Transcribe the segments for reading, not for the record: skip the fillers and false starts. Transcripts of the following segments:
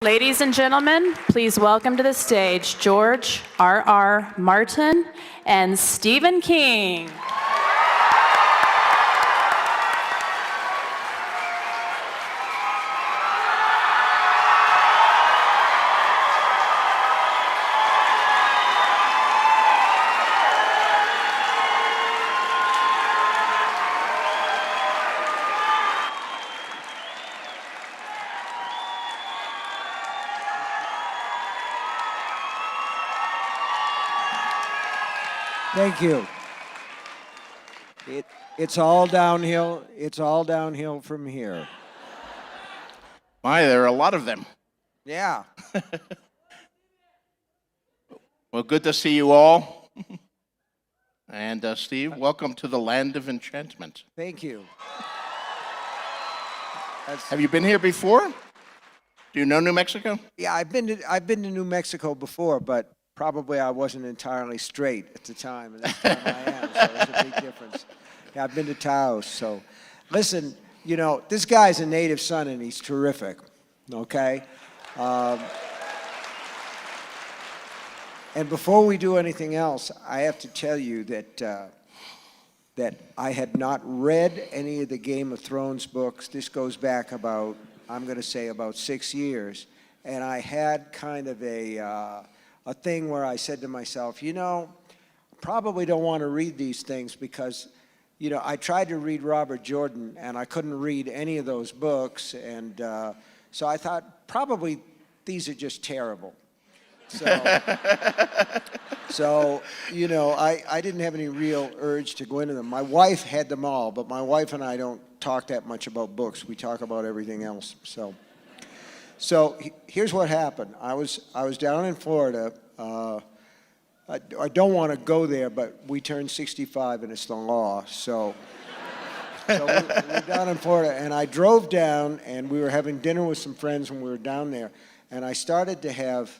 Ladies and gentlemen, please welcome to the stage George, R.R. Martin, and Stephen King. Thank you. It's all downhill. It's all downhill from here. My, there are a lot of them. Yeah. Well, good to see you all. And Steve, welcome to the land of enchantment. Thank you. Have you been here before? Do you know New Mexico? Yeah, I've been to New Mexico before, but probably I wasn't entirely straight at the time, and this time I am, so there's a big difference. Yeah, I've been to Taos, so listen, you know, this guy's a native son, and he's terrific, okay? And before we do anything else, I have to tell you that that I had not read any of the Game of Thrones books. This goes back about, I'm going to say about 6 years, and I had kind of a thing where I said to myself, you know, probably don't want to read these things because, you know, I tried to read Robert Jordan and I couldn't read any of those books, and so I thought probably these are just terrible. So, you know, I didn't have any real urge to go into them. My wife had them all, but my wife and I don't talk that much about books. We talk about everything else. So here's what happened. I was down in Florida. I don't want to go there, but we turned 65 and it's the law. So we're down in Florida, and I drove down, and we were having dinner with some friends when we were down there, and I started to have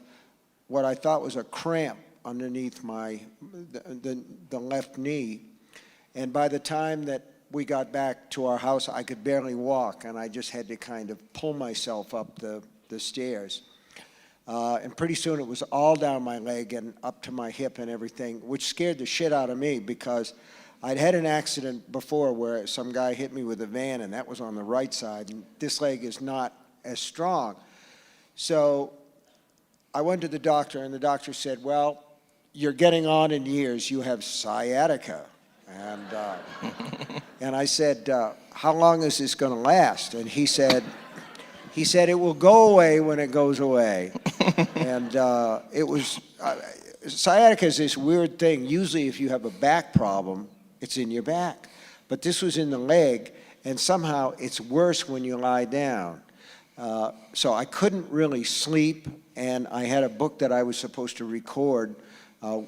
what I thought was a cramp underneath the left knee, and by the time that we got back to our house, I could barely walk, and I just had to kind of pull myself up the stairs. And pretty soon it was all down my leg and up to my hip and everything, which scared the shit out of me because I'd had an accident before where some guy hit me with a van, and that was on the right side, and this leg is not as strong. So I went to the doctor, and the doctor said, well, you're getting on in years. You have sciatica. And I said, how long is this going to last? And he said, it will go away when it goes away. And sciatica is this weird thing. Usually if you have a back problem, it's in your back. But this was in the leg, and somehow it's worse when you lie down. So I couldn't really sleep, and I had a book that I was supposed to record.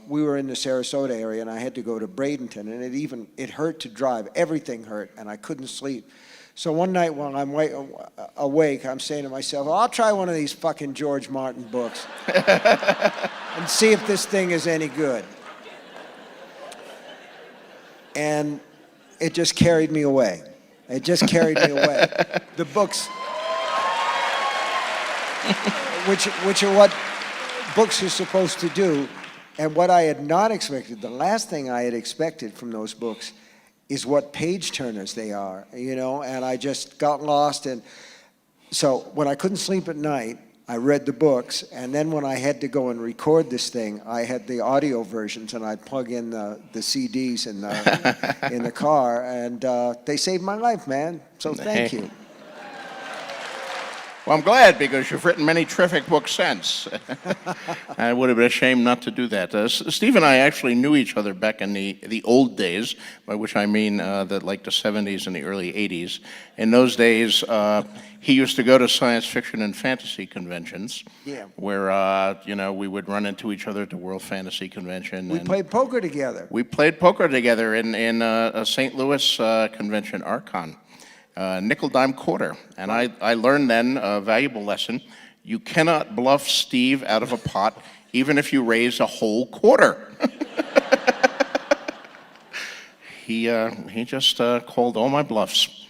We were in the Sarasota area, and I had to go to Bradenton, and it hurt to drive. Everything hurt, and I couldn't sleep. So one night while I'm awake, I'm saying to myself, well, I'll try one of these fucking George Martin books and see if this thing is any good. And it just carried me away. It just carried me away. The books, which are what books are supposed to do. And what I had not expected, the last thing I had expected from those books is what page turners they are, you know, and I just got lost. And so when I couldn't sleep at night, I read the books, and then when I had to go and record this thing, I had the audio versions, and I'd plug in the CDs in the car, and they saved my life, man, so thank you. Well, I'm glad, because you've written many terrific books since. It would have been a shame not to do that. Steve and I actually knew each other back in the old days, by which I mean the 70s and the early 80s. In those days, he used to go to science fiction and fantasy conventions, where we would run into each other at the World Fantasy Convention. We played poker together. We played poker together in a St. Louis convention, Archon. Nickel, dime, quarter. And I learned then a valuable lesson. You cannot bluff Steve out of a pot, even if you raise a whole quarter. He just called all my bluffs.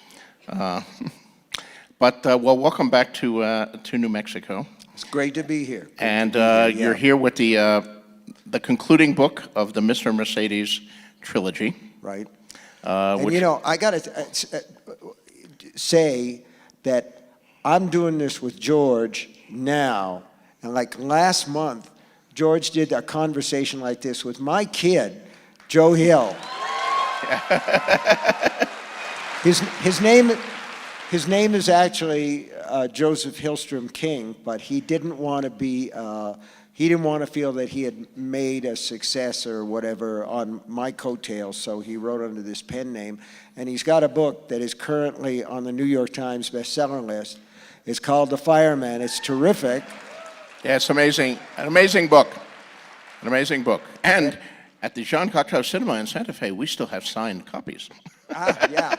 But well, welcome back to New Mexico, It's great to be here. Great and to be here, yeah. you're here with the concluding book of the Mr. Mercedes trilogy. Right. Which, And you know, I got to say that I'm doing this with George now, and like last month, George did a conversation like this with my kid, Joe Hill. His name is actually Joseph Hillstrom King, but he didn't want to be. He didn't want to feel that he had made a success or whatever on my coattails, so he wrote under this pen name. And he's got a book that is currently on the New York Times bestseller list. It's called The Fireman. It's terrific. yeah, it's amazing, an amazing book, And at the Jean Cocteau Cinema in Santa Fe, we still have signed copies. Yeah.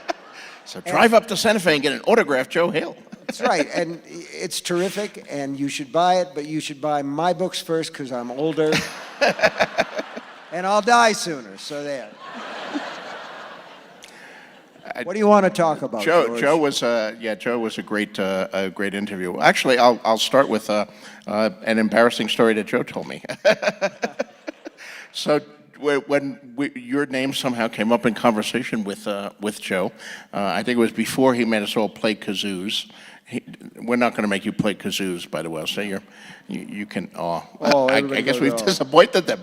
So drive up to Santa Fe and get an autographed Joe Hill. That's right, and it's terrific, and you should buy it, but you should buy my books first because I'm older, and I'll die sooner, so there. What do you want to talk about, George? Joe was a great interview. Actually, I'll start with an embarrassing story that Joe told me. So when your name somehow came up in conversation with Joe, I think it was before he made us all play kazoos. We're not going to make you play kazoos, by the way. So you can. I guess we've disappointed them.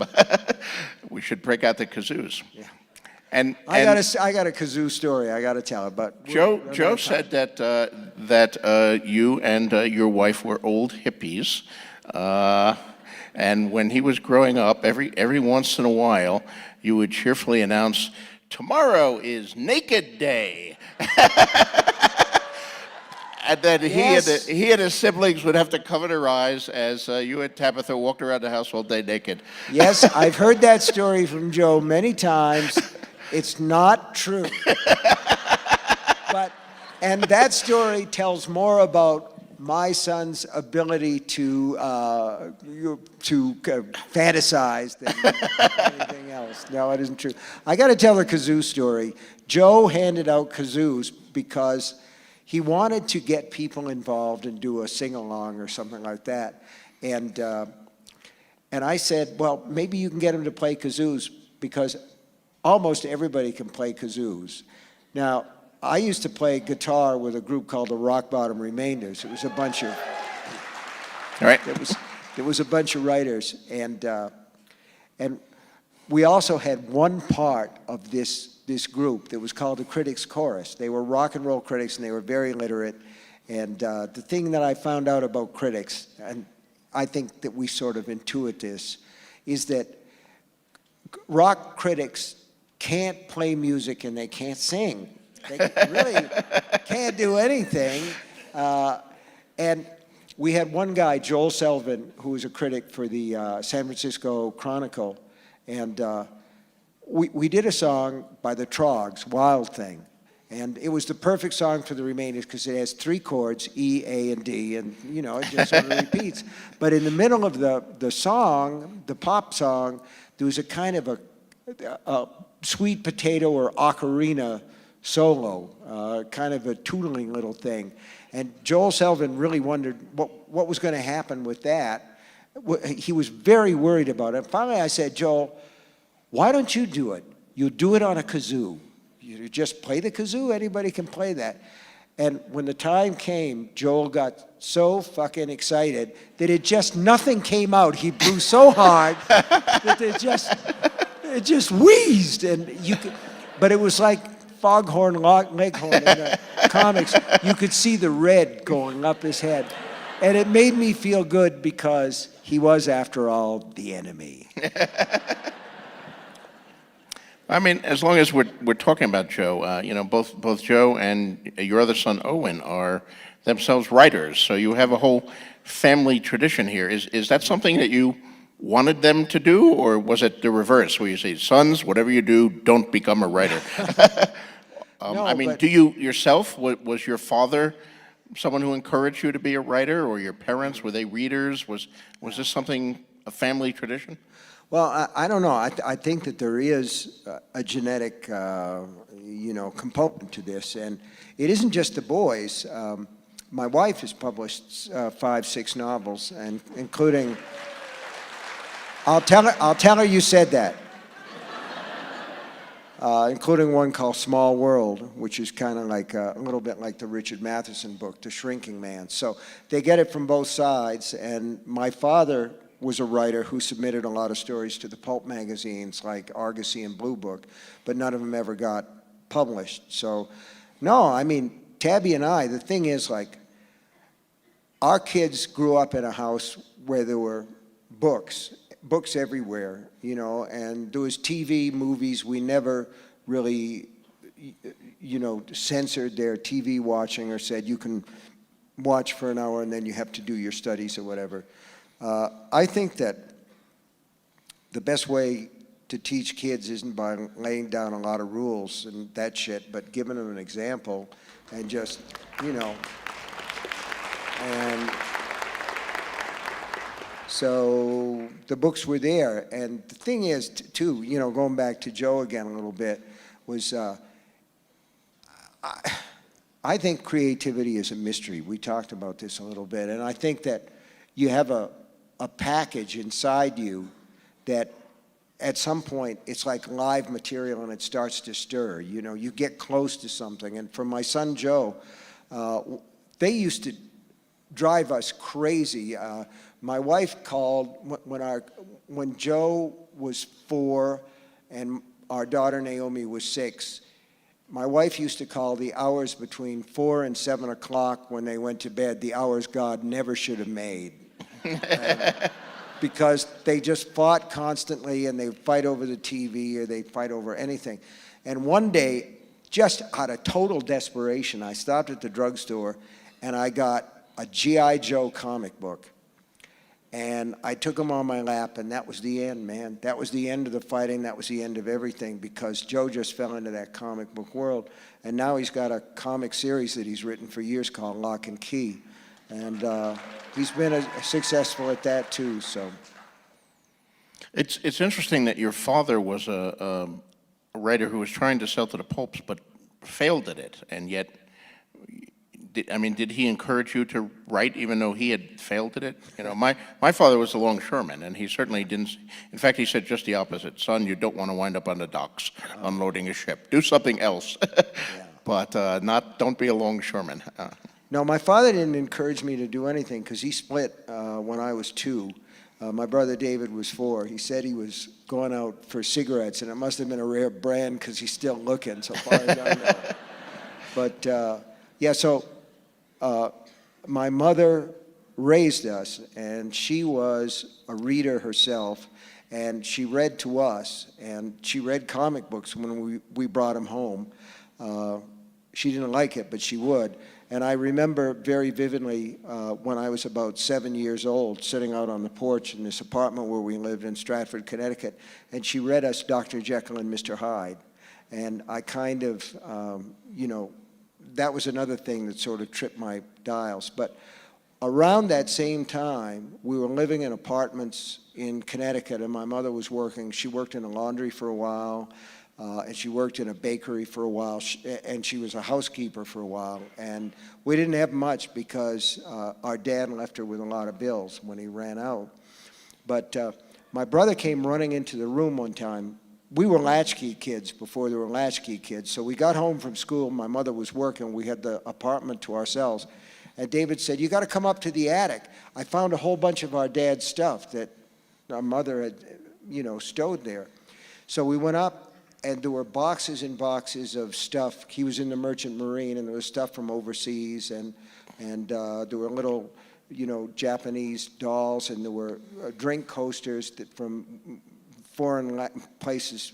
We should break out the kazoos. Yeah. And I got a kazoo story. I got to tell it. But Joe said that you and your wife were old hippies, and when he was growing up, every once in a while, you would cheerfully announce, "Tomorrow is Naked Day." And then Yes. he and his siblings would have to cover their eyes as you and Tabitha walked around the house all day naked. Yes, I've heard that story from Joe many times. It's not true. And that story tells more about my son's ability to fantasize than anything else. No, it isn't true. I got to tell a kazoo story. Joe handed out kazoos because he wanted to get people involved and do a sing-along or something like that. And I said, well, maybe you can get him to play kazoos because almost everybody can play kazoos. Now, I used to play guitar with a group called the Rock Bottom Remainders. It was a bunch of, All right. there was a bunch of writers, and we also had one part of this group that was called the Critics Chorus. They were rock and roll critics, and they were very literate. And the thing that I found out about critics, and I think that we sort of intuit this, is that rock critics can't play music and they can't sing. They really can't do anything. And we had one guy, Joel Selvin, who was a critic for the San Francisco Chronicle, and we did a song by the Trogs, Wild Thing. And it was the perfect song for the Remainders because it has 3 chords, E, A, and D, and you know, it just sort of repeats. But in the middle of the song, the pop song, there was a kind of a sweet potato or ocarina solo, kind of a tootling little thing. And Joel Selvin really wondered what was going to happen with that. He was very worried about it. Finally, I said, Joel, why don't you do it? You do it on a kazoo. You just play the kazoo. Anybody can play that. And when the time came, Joel got so fucking excited that nothing came out. He blew so hard that it just wheezed. But it was like Foghorn Leghorn in the comics. You could see the red going up his head. And it made me feel good because he was, after all, the enemy. I mean, as long as we're talking about Joe, you know, both Joe and your other son Owen are themselves writers, so you have a whole family tradition here. Is that something that you wanted them to do, or was it the reverse, where you say, sons, whatever you do, don't become a writer? No, I mean, but do you yourself? Was your father someone who encouraged you to be a writer, or your parents, were they readers? Was this something, a family tradition? Well, I don't know. I think that there is a genetic, component to this, and it isn't just the boys. My wife has published 5, 6 novels, and including. I'll tell her you said that. Including one called Small World, which is kind of like a little bit like the Richard Matheson book, The Shrinking Man. So they get it from both sides, and my father was a writer who submitted a lot of stories to the pulp magazines like Argosy and Blue Book, but none of them ever got published. So, no, I mean, Tabby and I, the thing is, like, our kids grew up in a house where there were books everywhere, you know, and there was TV, movies. We never really, you know, censored their TV watching or said you can watch for an hour and then you have to do your studies or whatever. I think that the best way to teach kids isn't by laying down a lot of rules and that shit, but giving them an example and just, you know, and so the books were there. And the thing is, too, you know, going back to Joe again a little bit, was I think creativity is a mystery. We talked about this a little bit. And I think that you have a package inside you that at some point it's like live material and it starts to stir. You know, you get close to something. And for my son Joe, they used to drive us crazy. My wife called when Joe was 4 and our daughter Naomi was 6. My wife used to call the hours between 4 and 7 o'clock when they went to bed the hours God never should have made. Because they just fought constantly, and they'd fight over the TV or they'd fight over anything. And one day, just out of total desperation, I stopped at the drugstore and I got a G.I. Joe comic book. And I took him on my lap, and that was the end, man. That was the end of the fighting. That was the end of everything, because Joe just fell into that comic book world. And now he's got a comic series that he's written for years called Lock and Key. And he's been successful at that, too, so. It's interesting that your father was a writer who was trying to sell to the pulps but failed at it, and yet, did he encourage you to write even though he had failed at it? You know, my father was a longshoreman, and he certainly didn't. In fact, he said just the opposite. Son, you don't want to wind up on the docks unloading a ship. Do something else, but don't be a longshoreman. No, my father didn't encourage me to do anything because he split when I was 2. My brother David was 4. He said he was going out for cigarettes, and it must have been a rare brand because he's still looking, so far as I know. But yeah, so my mother raised us, and she was a reader herself, and she read to us, and she read comic books when we brought them home. She didn't like it, but she would. And I remember very vividly when I was about 7 years old, sitting out on the porch in this apartment where we lived in Stratford, Connecticut, and she read us Dr. Jekyll and Mr. Hyde. And I kind of, you know, that was another thing that sort of tripped my dials. But around that same time, we were living in apartments in Connecticut, and my mother was working. She worked in a laundry for a while, and she worked in a bakery for a while, and she was a housekeeper for a while. And we didn't have much because our dad left her with a lot of bills when he ran out. But my brother came running into the room one time. We were latchkey kids before there were latchkey kids. So we got home from school. My mother was working. We had the apartment to ourselves. And David said, "You got to come up to the attic. I found a whole bunch of our dad's stuff that our mother had, you know, stowed there." So we went up, and there were boxes and boxes of stuff. He was in the Merchant Marine, and there was stuff from overseas, and there were little, you know, Japanese dolls, and there were drink coasters from foreign places,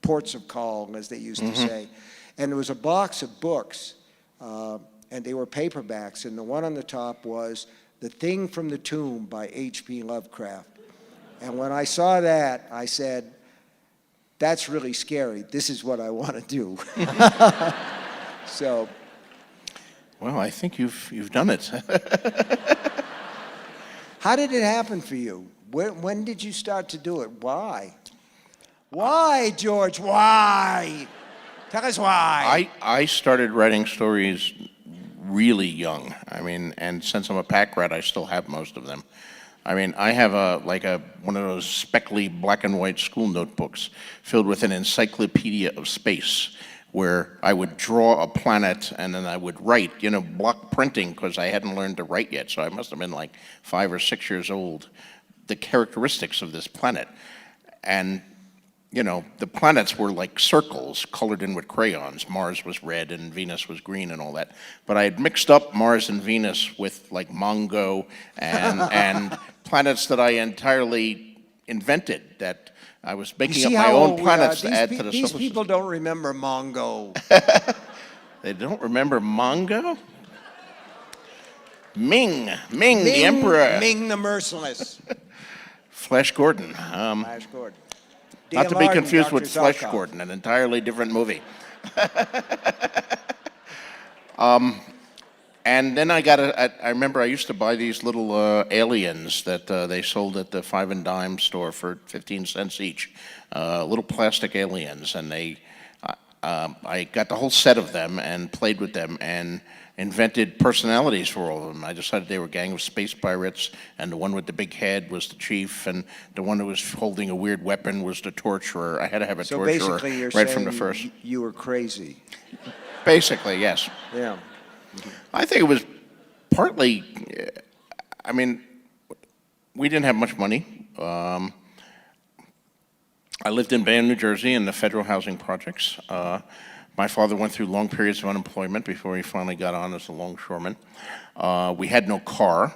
ports of call, as they used to say. And there was a box of books, and they were paperbacks, and the one on the top was The Thing from the Tomb by H.P. Lovecraft. And when I saw that, I said, "That's really scary. This is what I want to do." So. Well, I think you've done it. How did it happen for you? When did you start to do it? Why? Why, George? Why? Tell us why. I started writing stories really young. I mean, and since I'm a pack rat, I still have most of them. I mean, I have one of those speckly black and white school notebooks filled with an encyclopedia of space, where I would draw a planet and then I would write, block printing, because I hadn't learned to write yet, so I must have been like 5 or 6 years old, the characteristics of this planet. And, the planets were like circles colored in with crayons. Mars was red and Venus was green and all that. But I had mixed up Mars and Venus with like Mongo and planets that I entirely invented, that I was making up my own planets to add to the solar system. These people don't remember Mongo. They don't remember Mongo? Ming, the Emperor. Ming the Merciless. Flash Gordon. Flash Gordon. Not to be confused with Dr. Flesh Zarkov. Gordon, an entirely different movie. And then I remember I used to buy these little aliens that they sold at the 5 and dime store for 15 cents each. Little plastic aliens, and I got the whole set of them and played with them and invented personalities for all of them. I decided they were a gang of space pirates, and the one with the big head was the chief, and the one who was holding a weird weapon was the torturer. I had to have a So torturer basically you're right saying from the first. you were crazy. Basically, yes. Yeah. I think it was partly, I mean, we didn't have much money. I lived in Bayonne, New Jersey, in the federal housing projects. My father went through long periods of unemployment before he finally got on as a longshoreman. We had no car.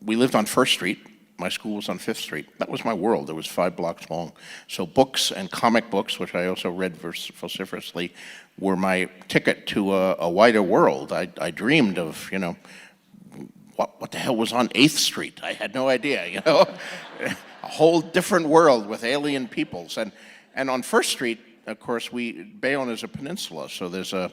We lived on First Street. My school was on Fifth Street. That was my world. It was 5 blocks long. So books and comic books, which I also read vociferously, were my ticket to a wider world. I dreamed of, what the hell was on 8th Street? I had no idea, a whole different world with alien peoples. And on First Street, of course, Bayonne is a peninsula, so there's a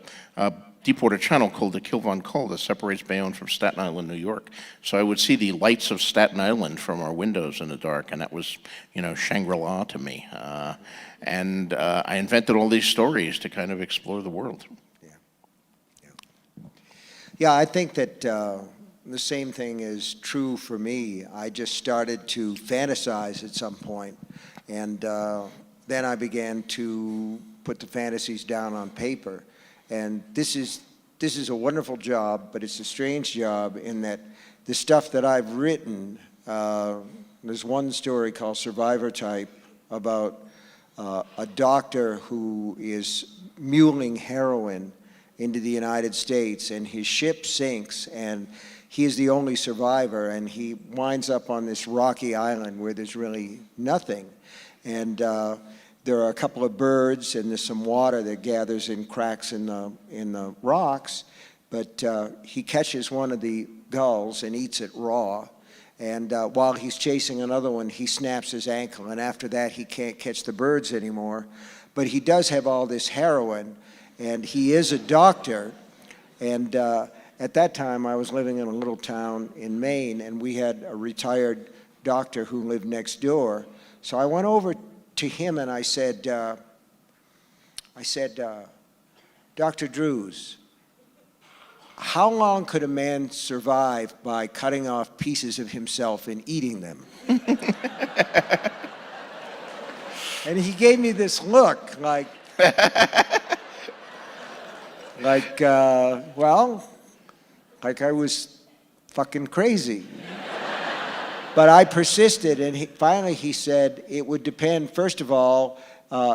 Deepwater Channel called the Kilvan Col that separates Bayonne from Staten Island, New York. So I would see the lights of Staten Island from our windows in the dark, and that was, Shangri-La to me. And I invented all these stories to kind of explore the world. Yeah, I think that the same thing is true for me. I just started to fantasize at some point, and then I began to put the fantasies down on paper. And this is a wonderful job, but it's a strange job in that the stuff that I've written, there's one story called Survivor Type about a doctor who is muling heroin into the United States, and his ship sinks, and he is the only survivor, and he winds up on this rocky island where there's really nothing. And there are a couple of birds, and there's some water that gathers in cracks in the rocks, but he catches one of the gulls and eats it raw. And while he's chasing another one, he snaps his ankle, and after that he can't catch the birds anymore. But he does have all this heroin, and he is a doctor. And at that time, I was living in a little town in Maine, and we had a retired doctor who lived next door. So I went over to him and I said, Dr. Drews, how long could a man survive by cutting off pieces of himself and eating them? And he gave me this look like, well, like I was fucking crazy. But I persisted, and finally he said it would depend. First of all,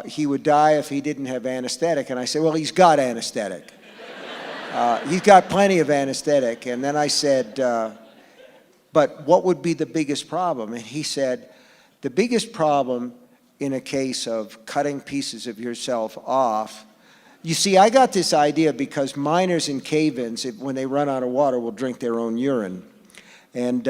he would die if he didn't have anesthetic. And I said, well, he's got anesthetic. He's got plenty of anesthetic. And then I said, but what would be the biggest problem? And he said, the biggest problem in a case of cutting pieces of yourself off, you see, I got this idea because miners in cave-ins, when they run out of water, will drink their own urine. And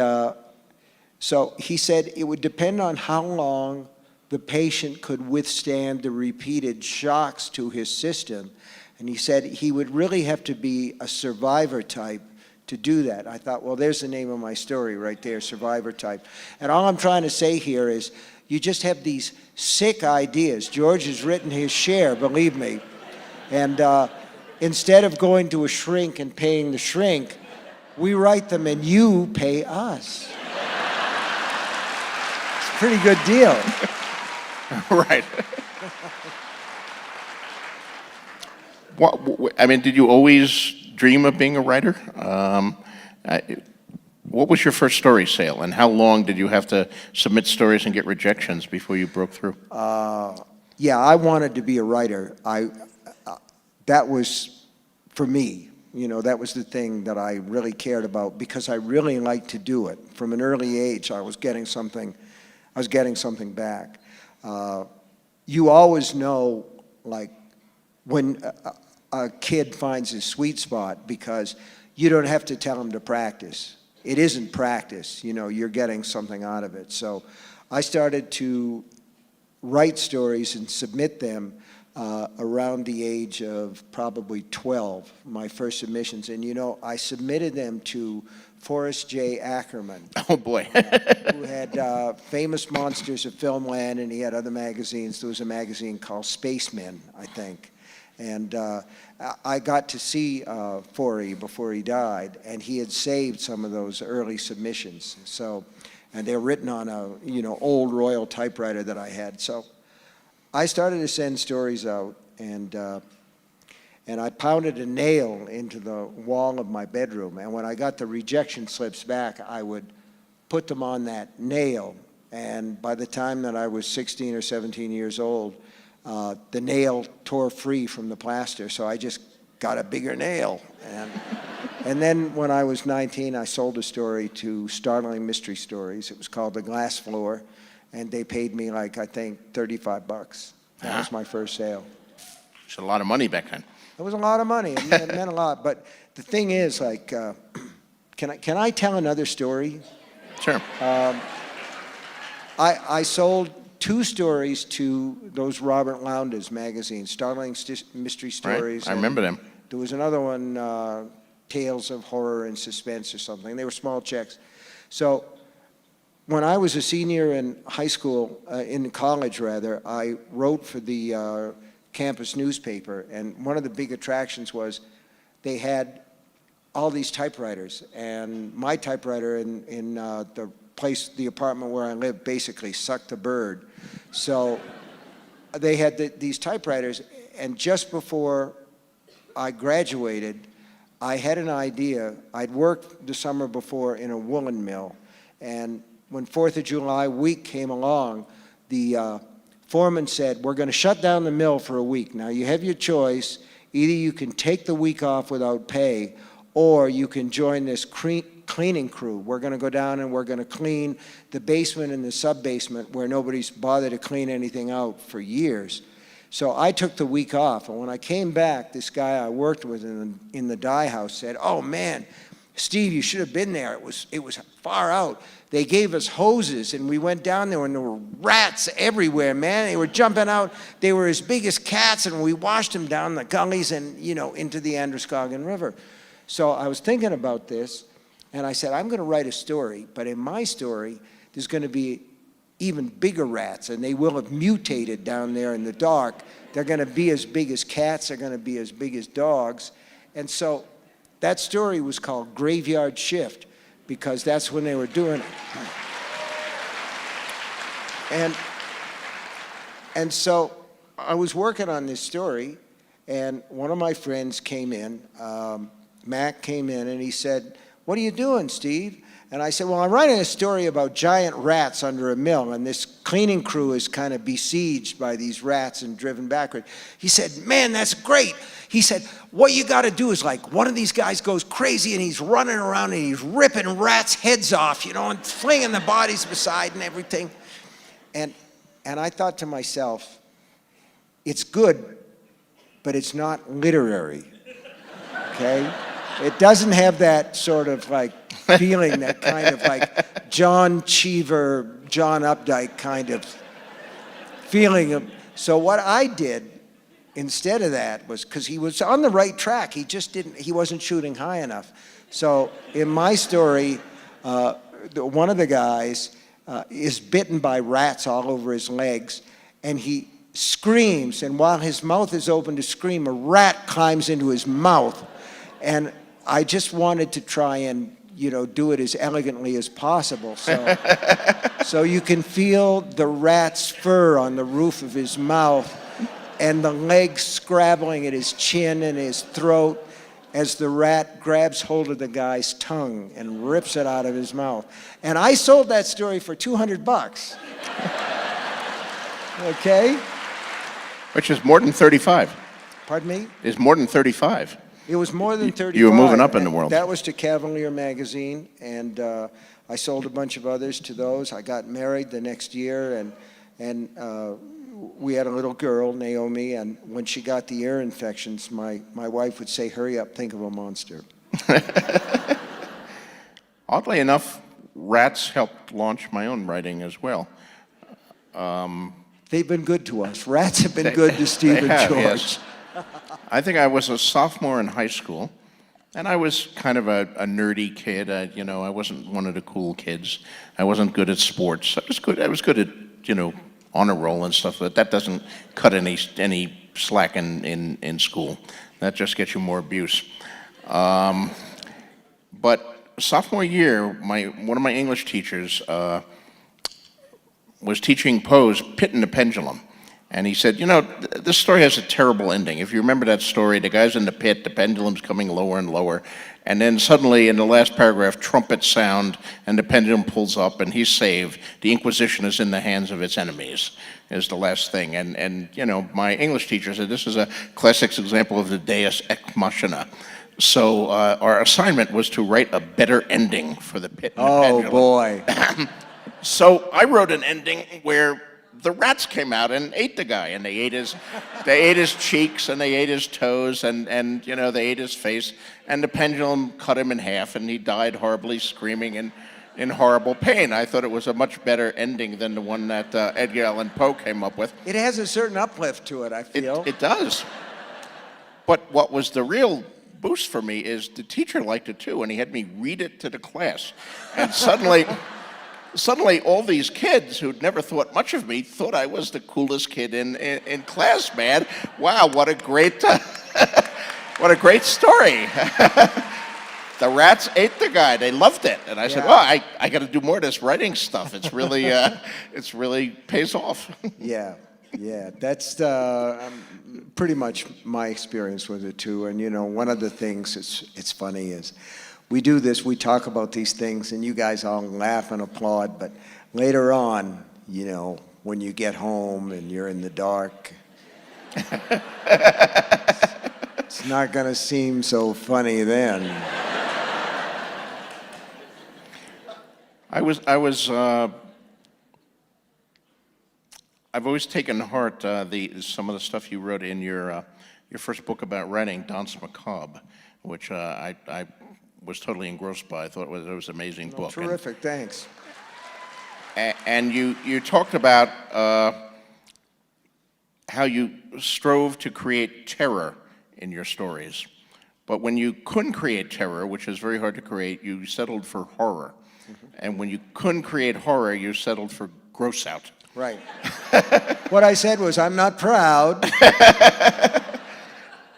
so he said it would depend on how long the patient could withstand the repeated shocks to his system. And he said he would really have to be a survivor type to do that. I thought, well, there's the name of my story right there, Survivor Type. And all I'm trying to say here is you just have these sick ideas. George has written his share, believe me. And instead of going to a shrink and paying the shrink, we write them and you pay us. It's a pretty good deal. Right. I mean, did you always dream of being a writer? What was your first story sale, and how long did you have to submit stories and get rejections before you broke through? Yeah, I wanted to be a writer. That was, for me, that was the thing that I really cared about because I really liked to do it. From an early age, I was getting something back. You always know, like, when a kid finds his sweet spot because you don't have to tell him to practice. It isn't practice, you're getting something out of it. So I started to write stories and submit them around the age of probably 12, my first submissions. And I submitted them to Forrest J. Ackerman. Oh, boy. Who had Famous Monsters of Filmland, and he had other magazines. There was a magazine called Spacemen, I think. And I got to see Forey before he died, and he had saved some of those early submissions. So, and they're written on a old Royal typewriter that I had. So I started to send stories out, and I pounded a nail into the wall of my bedroom. And when I got the rejection slips back, I would put them on that nail. And by the time that I was 16 or 17 years old, the nail tore free from the plaster, so I just got a bigger nail. And then when I was 19, I sold a story to Startling Mystery Stories. It was called The Glass Floor, and they paid me, like, I think, $35. That was my first sale. It's a lot of money back then. It was a lot of money. It meant a lot. But the thing is, like, can I tell another story? Sure. I sold 2 stories to those Robert Lowndes magazines, Startling Mystery Stories. Right. I remember them. There was another one, Tales of Horror and Suspense or something. They were small checks. So when I was a senior in high school, in college rather, I wrote for the campus newspaper, and one of the big attractions was they had all these typewriters, and my typewriter in the apartment where I lived basically sucked a bird. So they had these typewriters, and just before I graduated, I had an idea. I'd worked the summer before in a woolen mill, and when 4th of July week came along, the foreman said, we're going to shut down the mill for a week. Now you have your choice. Either you can take the week off without pay, or you can join this cleaning crew. We're going to go down and we're going to clean the basement and the sub-basement where nobody's bothered to clean anything out for years. So I took the week off, and when I came back, this guy I worked with in the dye house said, oh man, Steve, you should have been there. It was far out. They gave us hoses, and we went down there, and there were rats everywhere, man. They were jumping out. They were as big as cats, and we washed them down the gullies and, into the Androscoggin River. So I was thinking about this, and I said, I'm going to write a story, but in my story, there's going to be even bigger rats, and they will have mutated down there in the dark. They're going to be as big as cats. They're going to be as big as dogs. And so that story was called Graveyard Shift, because that's when they were doing it. And so I was working on this story, and one of my friends came in, Mac came in, and he said, what are you doing, Steve? And I said, well, I'm writing a story about giant rats under a mill, and this cleaning crew is kind of besieged by these rats and driven backward. He said, man, that's great. He said, what you got to do is, like, one of these guys goes crazy, and he's running around, and he's ripping rats' heads off, and flinging the bodies beside and everything. And I thought to myself, it's good, but it's not literary, okay? It doesn't have that sort of, like, feeling, that kind of, like, John Cheever, John Updike kind of feeling. So what I did instead of that was, because he was on the right track, he wasn't shooting high enough. So in my story, one of the guys is bitten by rats all over his legs, and he screams, and while his mouth is open to scream, a rat climbs into his mouth. And I just wanted to try and, do it as elegantly as possible. So you can feel the rat's fur on the roof of his mouth and the legs scrabbling at his chin and his throat as the rat grabs hold of the guy's tongue and rips it out of his mouth. And I sold that story for $200. Okay? Which is more than 35. Pardon me? Is more than 35. It was more than 35. You were moving up in the world. That was to Cavalier magazine, and I sold a bunch of others to those. I got married the next year, and we had a little girl, Naomi, and when she got the ear infections, my wife would say, "Hurry up, think of a monster." Oddly enough, rats helped launch my own writing as well. They've been good to us. Rats have been good to Steve and George. Yes. I think I was a sophomore in high school, and I was kind of a nerdy kid. I wasn't one of the cool kids. I wasn't good at sports. I was good at, honor roll and stuff, but that doesn't cut any slack in school. That just gets you more abuse. But sophomore year, one of my English teachers was teaching Poe's Pit and the Pendulum. And he said, this story has a terrible ending. If you remember that story, the guy's in the pit, the pendulum's coming lower and lower, and then suddenly in the last paragraph, trumpets sound, and the pendulum pulls up, and he's saved. The Inquisition is in the hands of its enemies, is the last thing. And my English teacher said, this is a classic example of the Deus ex machina. So our assignment was to write a better ending for the pit and the pendulum. Oh, boy. So I wrote an ending where the rats came out and ate the guy, and they ate his cheeks, and they ate his toes, and they ate his face, and the pendulum cut him in half, and he died horribly, screaming in horrible pain. I thought it was a much better ending than the one that Edgar Allan Poe came up with. It has a certain uplift to it, I feel. It does. But what was the real boost for me is the teacher liked it too, and he had me read it to the class, and suddenly all these kids who'd never thought much of me thought I was the coolest kid in class, man. Wow, what a great story. The rats ate the guy. They loved it. And I said, well, I got to do more of this writing stuff. It's really pays off. Yeah. That's pretty much my experience with it too. And one of the things it's funny is we do this, we talk about these things, and you guys all laugh and applaud, but later on, when you get home and you're in the dark, it's not going to seem so funny then. I've always taken to heart some of the stuff you wrote in your first book about writing, Danse Macabre, which I was totally engrossed by. I thought it was an amazing book. Terrific, thanks. And you talked about how you strove to create terror in your stories. But when you couldn't create terror, which is very hard to create, you settled for horror. Mm-hmm. And when you couldn't create horror, you settled for gross out. Right. What I said was, I'm not proud.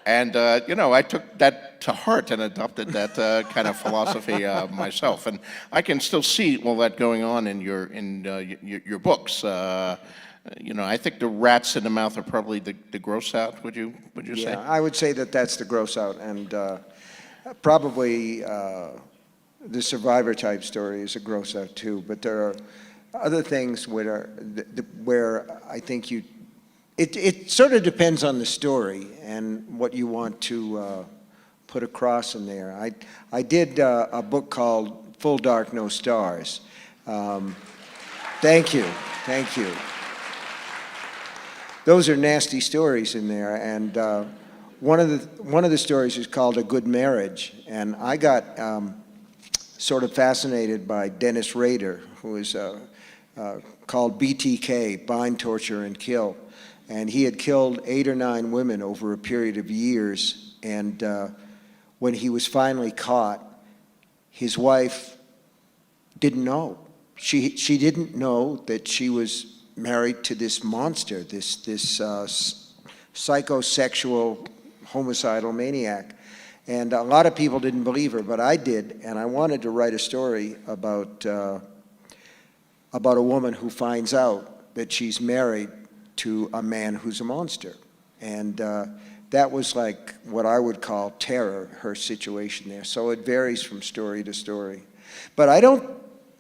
And, I took that to heart and adopted that kind of philosophy myself. And I can still see all that going on in your books. I think the rats in the mouth are probably the gross out, would you say? Yeah, I would say that's the gross out. And probably the survivor type story is a gross out too. But there are other things where I think it sort of depends on the story and what you want to put across in there. I did a book called Full Dark, No Stars. Thank you. Those are nasty stories in there, and one of the stories is called A Good Marriage, and I got sort of fascinated by Dennis Rader, who is called BTK, Bind, Torture, and Kill. And he had killed 8 or 9 women over a period of years. And when he was finally caught, his wife didn't know. She didn't know that she was married to this monster, this psychosexual, homicidal maniac. And a lot of people didn't believe her, but I did, and I wanted to write a story about a woman who finds out that she's married to a man who's a monster. And that was like what I would call terror, her situation there. So it varies from story to story. But I don't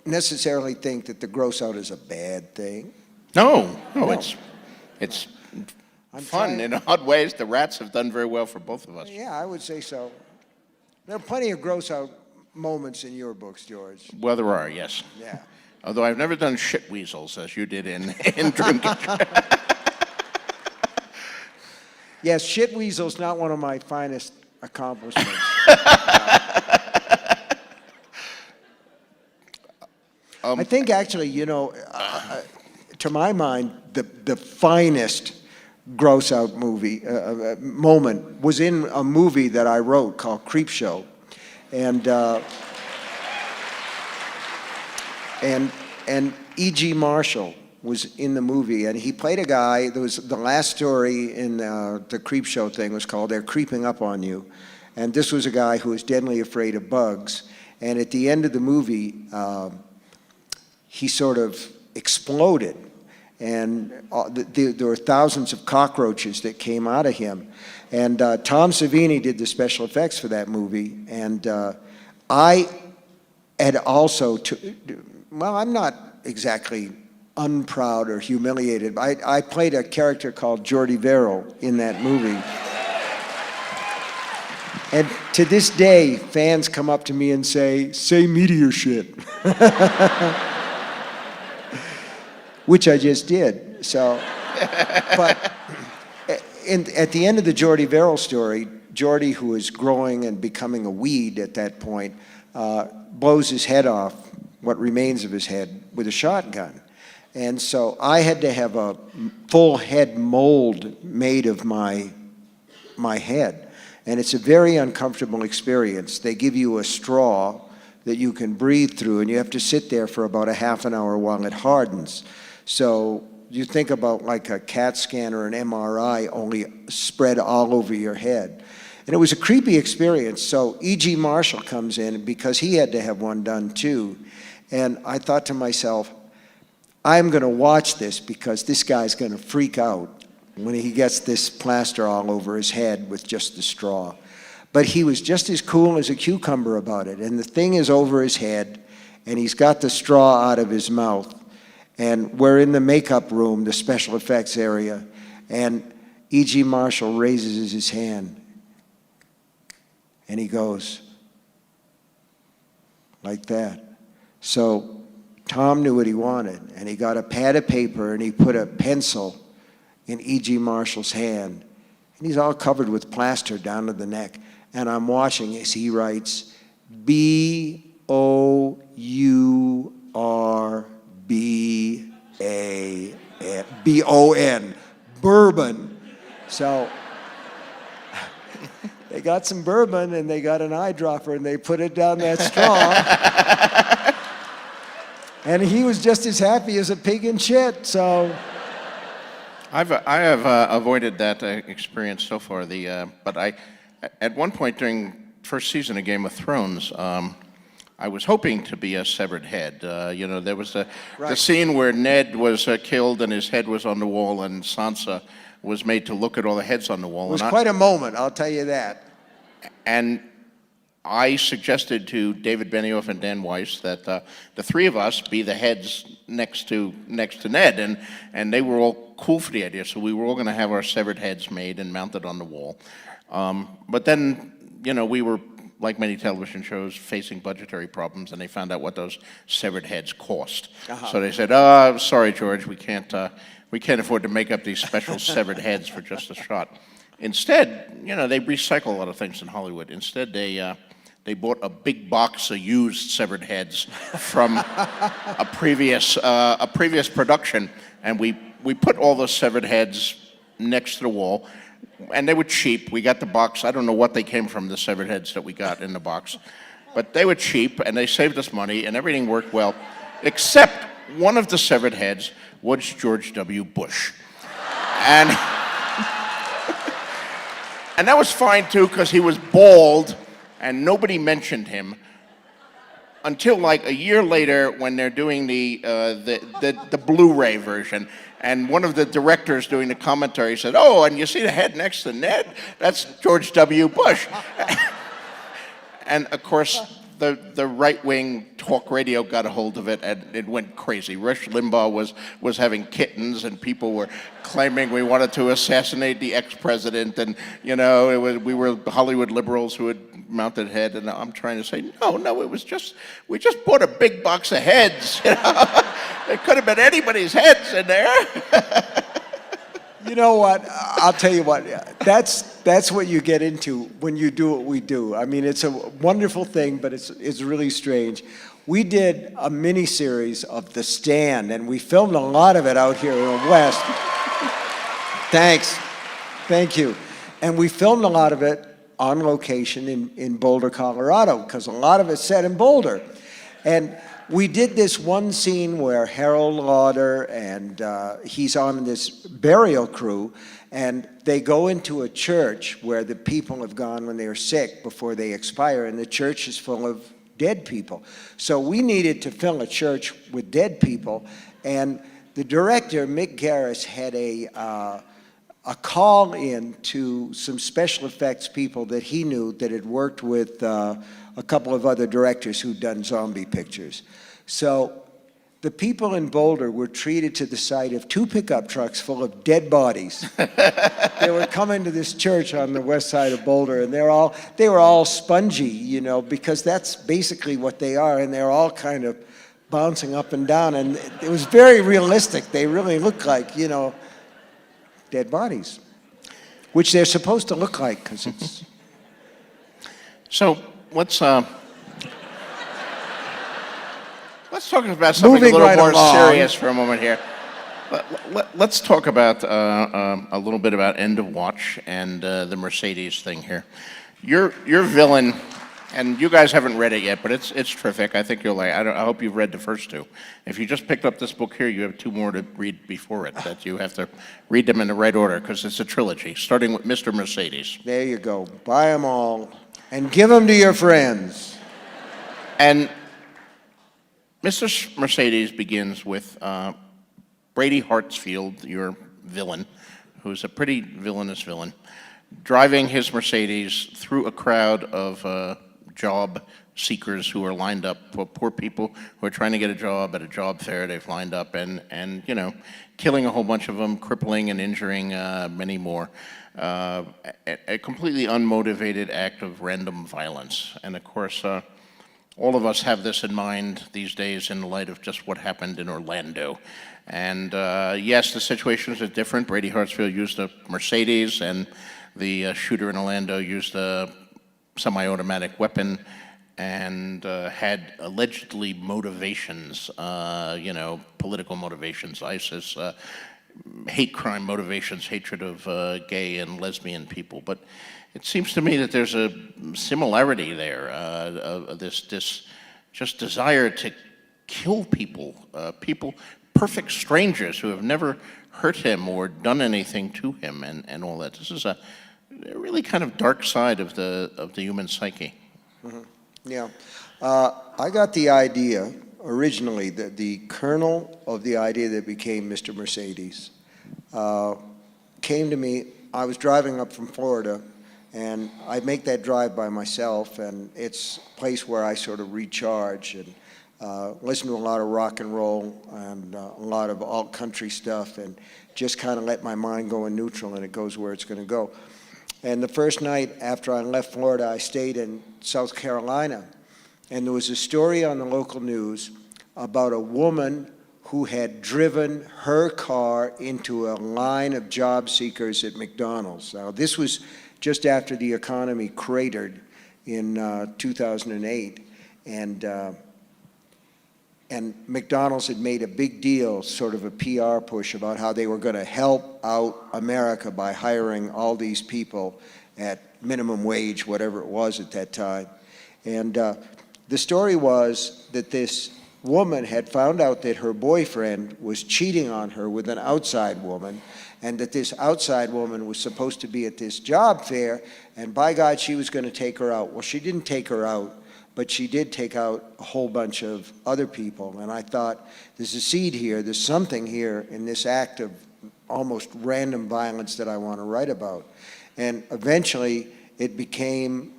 necessarily think that the gross out is a bad thing. No, No. it's I'm fun trying- in odd ways. The rats have done very well for both of us. Yeah, I would say so. There are plenty of gross out moments in your books, George. Well, there are, yes. Yeah. Although I've never done shit weasels as you did in Dreamcatcher. Yes, shit weasel's not one of my finest accomplishments. I think actually, to my mind, the finest gross out movie moment was in a movie that I wrote called Creepshow, and E.G. Marshall was in the movie, and he played a guy. There was the last story in the Creepshow thing was called "They're Creeping Up on You," and this was a guy who was deadly afraid of bugs. And at the end of the movie, he sort of exploded, and there were thousands of cockroaches that came out of him. And Tom Savini did the special effects for that movie, and I had also, I'm not exactly unproud or humiliated. I played a character called Jordy Verrill in that movie. And to this day, fans come up to me and say meteor shit. Which I just did. So, but at the end of the Jordy Verrill story, Jordy, who is growing and becoming a weed at that point, blows his head off, what remains of his head, with a shotgun. And so I had to have a full head mold made of my head. And it's a very uncomfortable experience. They give you a straw that you can breathe through, and you have to sit there for about a half an hour while it hardens. So you think about like a CAT scan or an MRI, only spread all over your head. And it was a creepy experience. So E.G. Marshall comes in because he had to have one done too. And I thought to myself, I'm going to watch this because this guy's going to freak out when he gets this plaster all over his head with just the straw. But he was just as cool as a cucumber about it. And the thing is over his head, and he's got the straw out of his mouth. And we're in the makeup room, the special effects area, and E.G. Marshall raises his hand, and he goes like that. So Tom knew what he wanted, and he got a pad of paper, and he put a pencil in E.G. Marshall's hand, and he's all covered with plaster down to the neck. And I'm watching as he writes, B-O-U-R-B-A-B-O-N, bourbon. So they got some bourbon and they got an eyedropper and they put it down that straw. And he was just as happy as a pig in shit, so. I have avoided that experience so far. But at one point during first season of Game of Thrones, I was hoping to be a severed head. There was the scene where Ned was killed and his head was on the wall, and Sansa was made to look at all the heads on the wall. It was quite a moment, I'll tell you that. And I suggested to David Benioff and Dan Weiss that the three of us be the heads next to Ned, and they were all cool for the idea. So we were all going to have our severed heads made and mounted on the wall. But then, we were, like many television shows, facing budgetary problems, and they found out what those severed heads cost. So they said, sorry, George, we can't afford to make up these special severed heads for just a shot. Instead, they recycle a lot of things in Hollywood. Instead, they bought a big box of used severed heads from a previous production, and we put all those severed heads next to the wall. And they were cheap. We got the box. I don't know what they came from, the severed heads that we got in the box. But they were cheap, and they saved us money, and everything worked well, except one of the severed heads was George W. Bush. And, and that was fine too, because he was bald and nobody mentioned him until like a year later when they're doing the Blu-ray version. And one of the directors doing the commentary said, "Oh, and you see the head next to Ned? That's George W. Bush." And of course, the right-wing talk radio got a hold of it, and it went crazy. Rush Limbaugh was having kittens, and people were claiming we wanted to assassinate the ex-president, and we were Hollywood liberals who had mounted head. And I'm trying to say, no, it was just we just bought a big box of heads. It could have been anybody's heads in there. You know what? I'll tell you what. That's what you get into when you do what we do. I mean, it's a wonderful thing, but it's really strange. We did a mini-series of The Stand, and we filmed a lot of it out here in the West. Thanks. Thank you. And we filmed a lot of it on location in Boulder, Colorado, because a lot of it's set in Boulder. And we did this one scene where Harold Lauder and he's on this burial crew, and they go into a church where the people have gone when they're sick before they expire, and the church is full of dead people. So we needed to fill a church with dead people, and the director, Mick Garris, had a call in to some special effects people that he knew that had worked with a couple of other directors who'd done zombie pictures. So the people in Boulder were treated to the sight of 2 pickup trucks full of dead bodies. They were coming to this church on the west side of Boulder, and they were all spongy, because that's basically what they are, and they're all kind of bouncing up and down, and it was very realistic. They really look like, dead bodies, which they're supposed to look like, because it's... So let's talk about something Moving a little right more along. serious for a moment here. Let's talk about a little bit about End of Watch and the Mercedes thing here. Your villain, and you guys haven't read it yet, but it's terrific. I think you'll like. I hope you've read the first 2. If you just picked up this book here, you have 2 more to read before it. That you have to read them in the right order because it's a trilogy, starting with Mr. Mercedes. There you go. Buy them all and give them to your friends. And Mr. Mercedes begins with Brady Hartsfield, your villain, who's a pretty villainous villain, driving his Mercedes through a crowd of job seekers who are lined up, poor people who are trying to get a job at a job fair. They've lined up and killing a whole bunch of them, crippling and injuring many more. A completely unmotivated act of random violence. And of course, all of us have this in mind these days in the light of just what happened in Orlando. And yes, the situations are different. Brady Hartsfield used a Mercedes, and the shooter in Orlando used a semi-automatic weapon and had allegedly motivations, political motivations, ISIS, hate crime motivations, hatred of gay and lesbian people. But it seems to me that there's a similarity there, this just desire to kill people, perfect strangers who have never hurt him or done anything to him, and all that. This is a really kind of dark side of the human psyche. Mm-hmm. Yeah, I got the idea originally, the kernel of the idea that became Mr. Mercedes came to me. I was driving up from Florida, and I make that drive by myself, and it's a place where I sort of recharge and listen to a lot of rock and roll and a lot of alt country stuff, and just kind of let my mind go in neutral, and it goes where it's going to go. And the first night after I left Florida, I stayed in South Carolina, and there was a story on the local news about a woman who had driven her car into a line of job seekers at McDonald's. Now, this was just after the economy cratered in 2008, and McDonald's had made a big deal, sort of a PR push about how they were going to help out America by hiring all these people at minimum wage, whatever it was at that time. And the story was that this woman had found out that her boyfriend was cheating on her with an outside woman, and that this outside woman was supposed to be at this job fair, and by God, she was going to take her out. Well, she didn't take her out, but she did take out a whole bunch of other people. And I thought, there's a seed here, there's something here in this act of almost random violence that I want to write about. And eventually, it became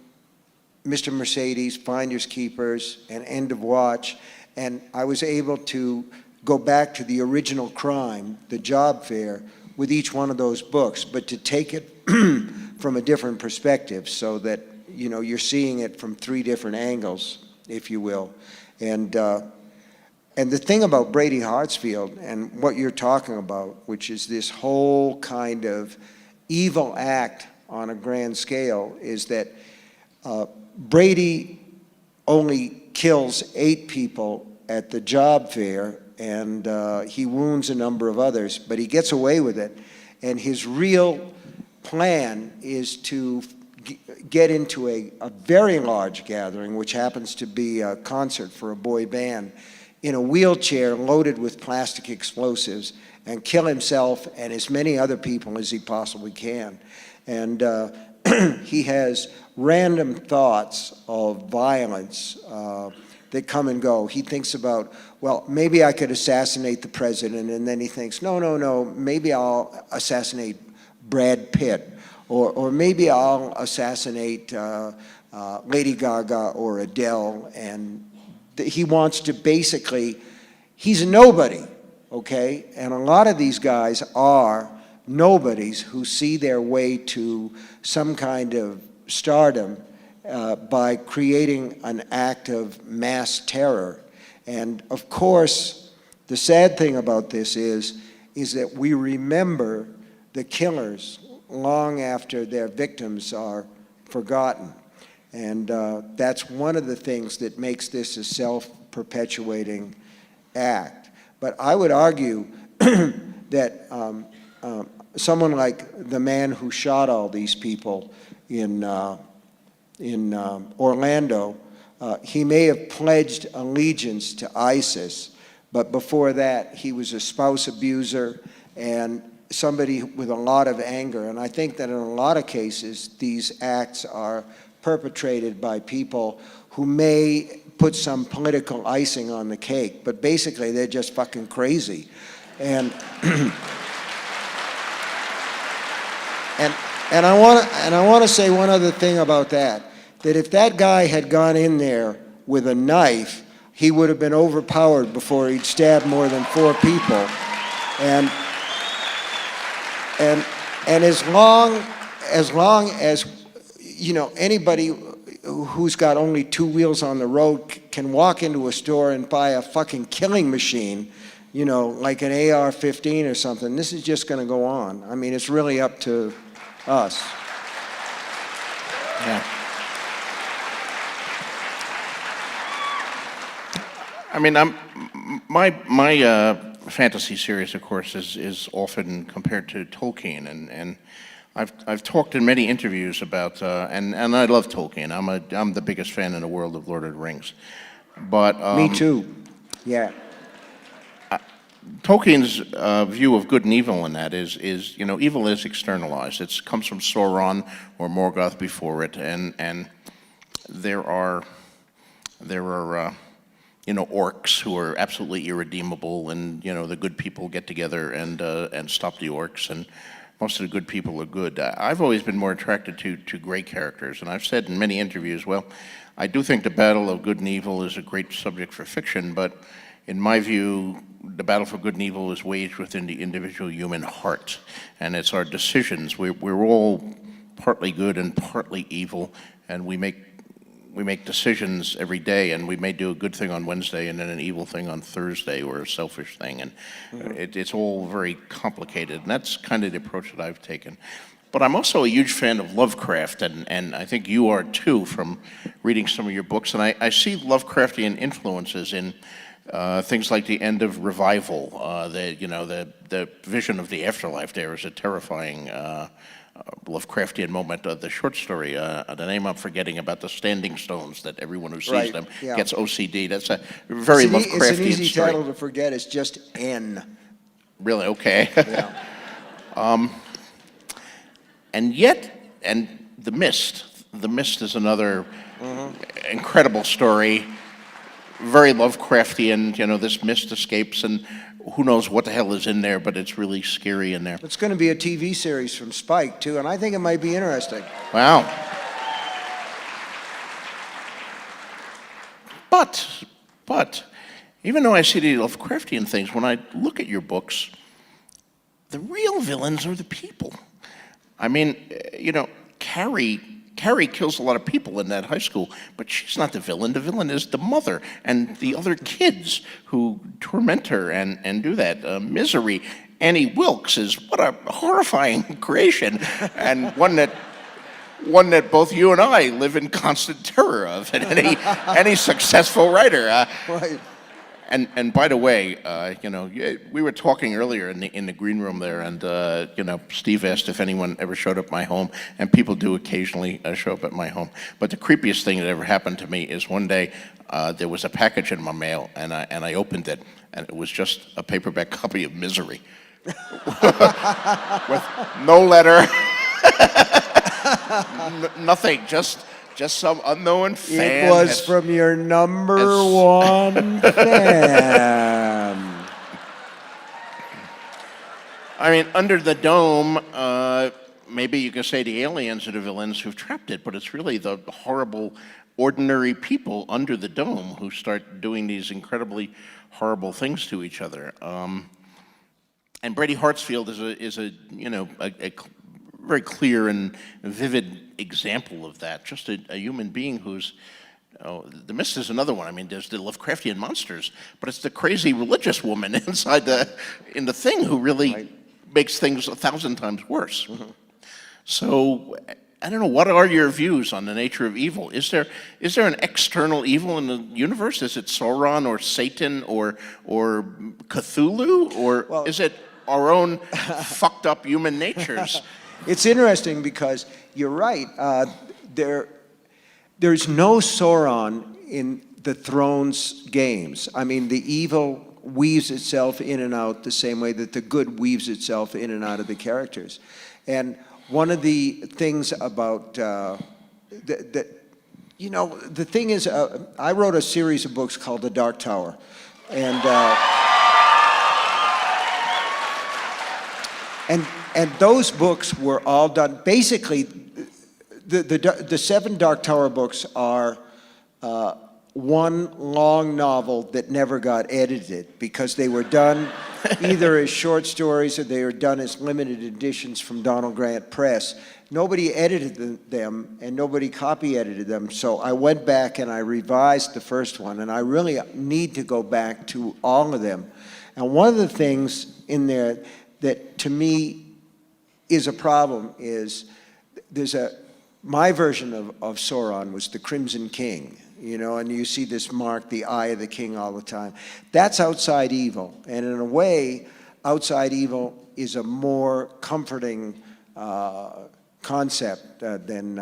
Mr. Mercedes, Finders Keepers, and End of Watch. And I was able to go back to the original crime, the job fair, with each one of those books, but to take it from a different perspective so that, you know, you're seeing it from 3 different angles, if you will. And the thing about Brady Hartsfield and what you're talking about, which is this whole kind of evil act on a grand scale, is that Brady only kills 8 people at the job fair, and he wounds a number of others, but he gets away with it. And his real plan is to get into a very large gathering, which happens to be a concert for a boy band, in a wheelchair loaded with plastic explosives, and kill himself and as many other people as he possibly can. And he has random thoughts of violence that come and go. He thinks about, well, maybe I could assassinate the president, and then he thinks, no, maybe I'll assassinate Brad Pitt, or maybe I'll assassinate Lady Gaga or Adele, and he wants to basically, he's a nobody, okay? And a lot of these guys are nobodies who see their way to some kind of stardom by creating an act of mass terror. And of course, the sad thing about this is that we remember the killers long after their victims are forgotten. And that's one of the things that makes this a self-perpetuating act. But I would argue that someone like the man who shot all these people in Orlando, he may have pledged allegiance to ISIS, but before that, he was a spouse abuser and somebody with a lot of anger. And I think that in a lot of cases, these acts are perpetrated by people who may put some political icing on the cake, but basically they're just fucking crazy. And and I want to say one other thing about that if that guy had gone in there with a knife, he would have been overpowered before he'd stabbed more than 4 people. And as long as you know, anybody who's got only 2 wheels on the road can walk into a store and buy a fucking killing machine, you know, like an AR-15 or something, this is just going to go on. I mean, it's really up to us. Yeah. I mean, my fantasy series, of course, is often compared to Tolkien, and I've talked in many interviews about, and I love Tolkien. I'm the biggest fan in the world of Lord of the Rings, but Me too. Yeah. Tolkien's view of good and evil in that is you know, evil is externalized. It comes from Sauron or Morgoth before it, and there are you know, orcs who are absolutely irredeemable, and you know, the good people get together and stop the orcs, and most of the good people are good. I've always been more attracted to gray characters, and I've said in many interviews, well, I do think the battle of good and evil is a great subject for fiction, but in my view, the battle for good and evil is waged within the individual human heart, and it's our decisions. We're all partly good and partly evil, and we make decisions every day, and we may do a good thing on Wednesday and then an evil thing on Thursday, or a selfish thing, and it's all very complicated, and that's kind of the approach that I've taken. But I'm also a huge fan of Lovecraft, and I think you are too, from reading some of your books, and I see Lovecraftian influences in things like the end of revival. The vision of the afterlife there is a terrifying Lovecraftian moment of the short story. The name I'm forgetting about the standing stones that everyone who sees Right, them yeah. gets OCD. That's a very Lovecraftian It's an easy story. title to forget. It's just N. Really? Okay. Yeah. And yet, and The Mist. The Mist is another incredible story. Very Lovecraftian. This mist escapes, and who knows what the hell is in there, but it's really scary in there. It's going to be a TV series from Spike, too, and I think it might be interesting. Wow. But, even though I see the Lovecraftian things, when I look at your books, the real villains are the people. I mean, Carrie kills a lot of people in that high school, but she's not the villain. The villain is the mother and the other kids who torment her and do that. Misery. Annie Wilkes is what a horrifying creation, and one that both you and I live in constant terror of, and any successful writer. Right. And by the way, we were talking earlier in the green room there, and Steve asked if anyone ever showed up at my home, and people do occasionally show up at my home. But the creepiest thing that ever happened to me is one day there was a package in my mail, and I opened it, and it was just a paperback copy of Misery, with no letter, nothing, just some unknown fan. It was from your number one fan. I mean, Under the Dome, maybe you could say the aliens are the villains who've trapped it, but it's really the horrible, ordinary people under the dome who start doing these incredibly horrible things to each other. And Brady Hartsfield is a very clear and vivid example of that. Just a human being who's, The Mist is another one. I mean, there's the Lovecraftian monsters, but it's the crazy religious woman in the thing who really makes things 1,000 times worse. So, I don't know, what are your views on the nature of evil? Is there an external evil in the universe? Is it Sauron or Satan or Cthulhu? Or is it our own fucked up human natures? It's interesting because you're right. There's no Sauron in the Thrones games. I mean, the evil weaves itself in and out the same way that the good weaves itself in and out of the characters. And one of the things about the thing is, I wrote a series of books called The Dark Tower, and those books were all done. Basically, the 7 Dark Tower books are one long novel that never got edited because they were done either as short stories or they were done as limited editions from Donald Grant Press. Nobody edited them and nobody copy edited them, so I went back and I revised the first one, and I really need to go back to all of them. And one of the things in there that to me is a problem is my version of Sauron was the Crimson King, and you see this mark, the Eye of the King, all the time. That's outside evil, and in a way, outside evil is a more comforting concept than,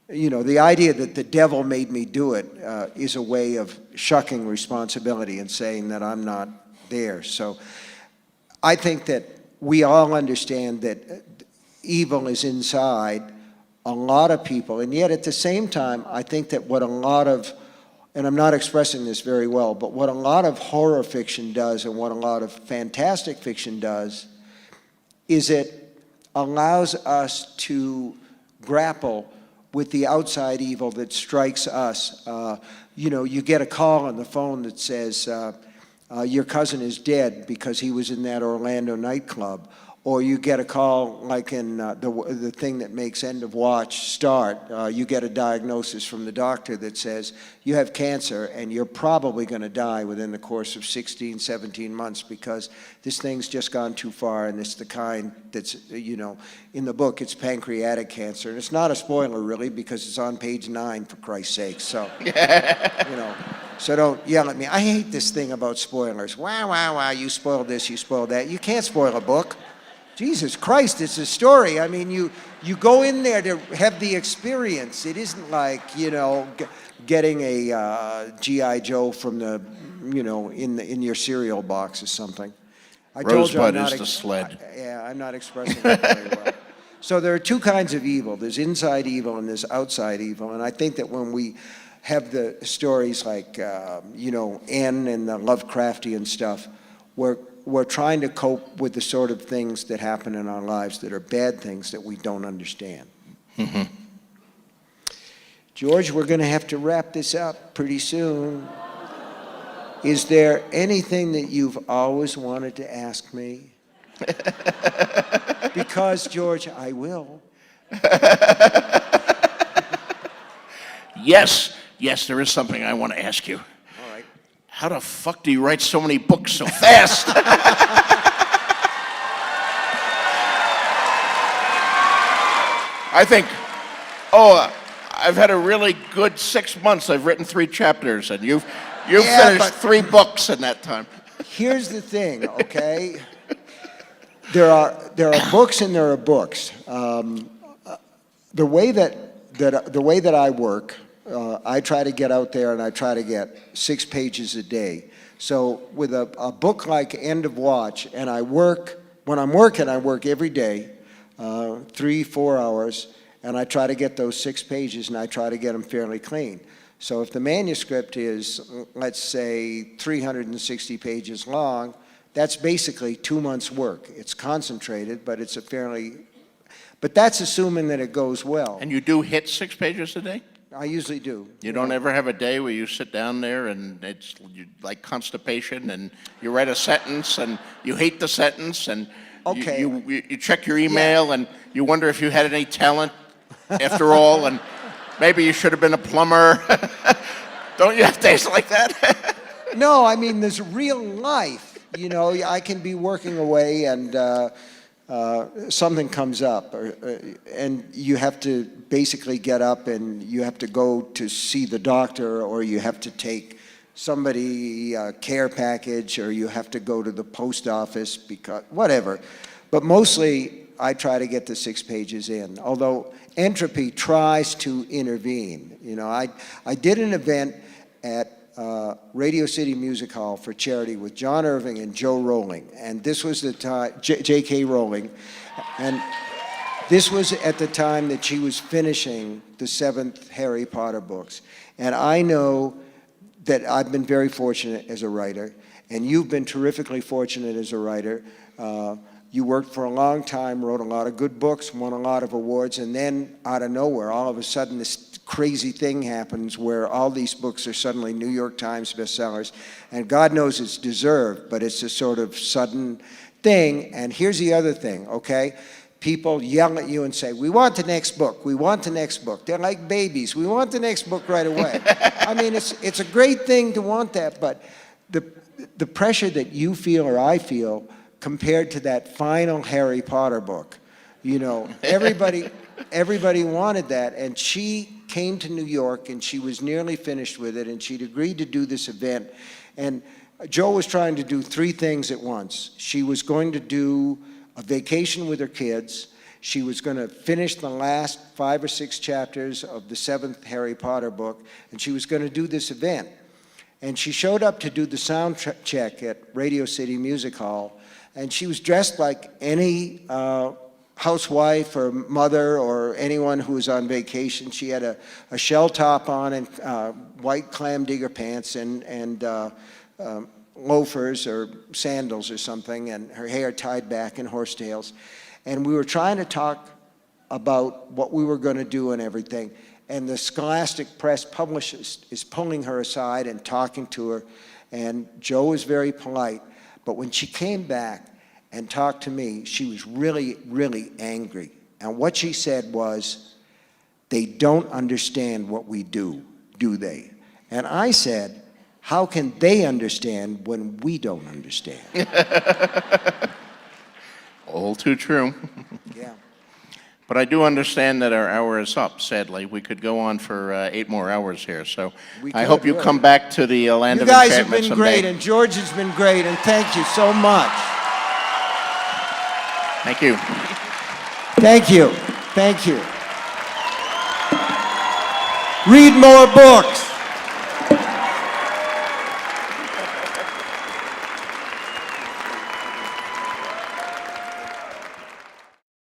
the idea that the devil made me do it is a way of shucking responsibility and saying that I'm not there. So I think that we all understand that evil is inside a lot of people, and yet at the same time, I think that what a lot of, and I'm not expressing this very well, but what a lot of horror fiction does and what a lot of fantastic fiction does is it allows us to grapple with the outside evil that strikes us. You get a call on the phone that says, your cousin is dead because he was in that Orlando nightclub. Or you get a call like in the thing that makes End of Watch start. You get a diagnosis from the doctor that says you have cancer and you're probably going to die within the course of 16, 17 months because this thing's just gone too far, and it's the kind that's, in the book it's pancreatic cancer. And it's not a spoiler really because it's on page 9, for Christ's sake. So, so don't yell at me. I hate this thing about spoilers. Wow, you spoiled this, you spoiled that. You can't spoil a book. Jesus Christ, it's a story. I mean, you go in there to have the experience. It isn't like, getting a G.I. Joe from the, in your cereal box or something. I told you I'm Rosebud not is the sled. I'm not expressing that very well. So there are two kinds of evil. There's inside evil and there's outside evil. And I think that when we have the stories like, N and the Lovecraftian stuff, we're trying to cope with the sort of things that happen in our lives that are bad things that we don't understand. Mm-hmm. George, we're going to have to wrap this up pretty soon. Is there anything that you've always wanted to ask me? Because, George, I will. Yes, there is something I want to ask you. All right. How the fuck do you write so many books so fast? I think, I've had a really good 6 months. I've written 3 chapters, and you've finished 3 books in that time. Here's the thing, okay? There are books and there are books. The way that I work, I try to get out there and I try to get 6 pages a day. So with a book like End of Watch, and when I'm working, I work every day, 3-4 hours, and I try to get those 6 pages and I try to get them fairly clean. So if the manuscript is, let's say, 360 pages long, that's basically 2 months' work. It's concentrated, but but that's assuming that it goes well. And you do hit 6 pages a day? I usually do. You don't ever have a day where you sit down there and it's like constipation and you write a sentence and you hate the sentence and okay. you check your email and you wonder if you had any talent after all and maybe you should have been a plumber. Don't you have days like that? No, I mean, there's real life. I can be working away and something comes up, and you have to basically get up and you have to go to see the doctor, or you have to take somebody a care package, or you have to go to the post office, because whatever. But mostly I try to get the 6 pages in, although entropy tries to intervene. I did an event at Radio City Music Hall for charity with John Irving and Joe Rowling, and this was the time, J.K. Rowling, and this was at the time that she was finishing the 7th Harry Potter books. And I know that I've been very fortunate as a writer, and you've been terrifically fortunate as a writer. You worked for a long time, wrote a lot of good books, won a lot of awards, and then out of nowhere, all of a sudden, this crazy thing happens where all these books are suddenly New York Times bestsellers, and God knows it's deserved, but it's a sort of sudden thing. And here's the other thing, okay? People yell at you and say, "We want the next book, we want the next book." They're like babies. We want the next book right away. I mean, it's a great thing to want that, but the pressure that you feel or I feel compared to that final Harry Potter book, everybody wanted that, and she came to New York and she was nearly finished with it, and she'd agreed to do this event. And Joe was trying to do 3 things at once. She was going to do a vacation with her kids. She was going to finish the last 5 or 6 chapters of the 7th Harry Potter book, and she was going to do this event. And she showed up to do the sound check at Radio City Music Hall, and she was dressed like any housewife or mother or anyone who was on vacation. She had a shell top on and white clam digger pants and loafers or sandals or something, and her hair tied back in horsetails. And we were trying to talk about what we were going to do and everything. And the Scholastic Press publicist is pulling her aside and talking to her. And Joe was very polite. But when she came back and talked to me, she was really, really angry. And what she said was, "They don't understand what we do they?" And I said, "How can they understand when we don't understand?" All too true. Yeah. But I do understand that our hour is up, sadly. We could go on for 8 more hours here. So I hope you come back to the Land of You guys have Enchantment been someday. great, and George has been great, and thank you so much. Thank you. Thank you. Thank you. Read more books.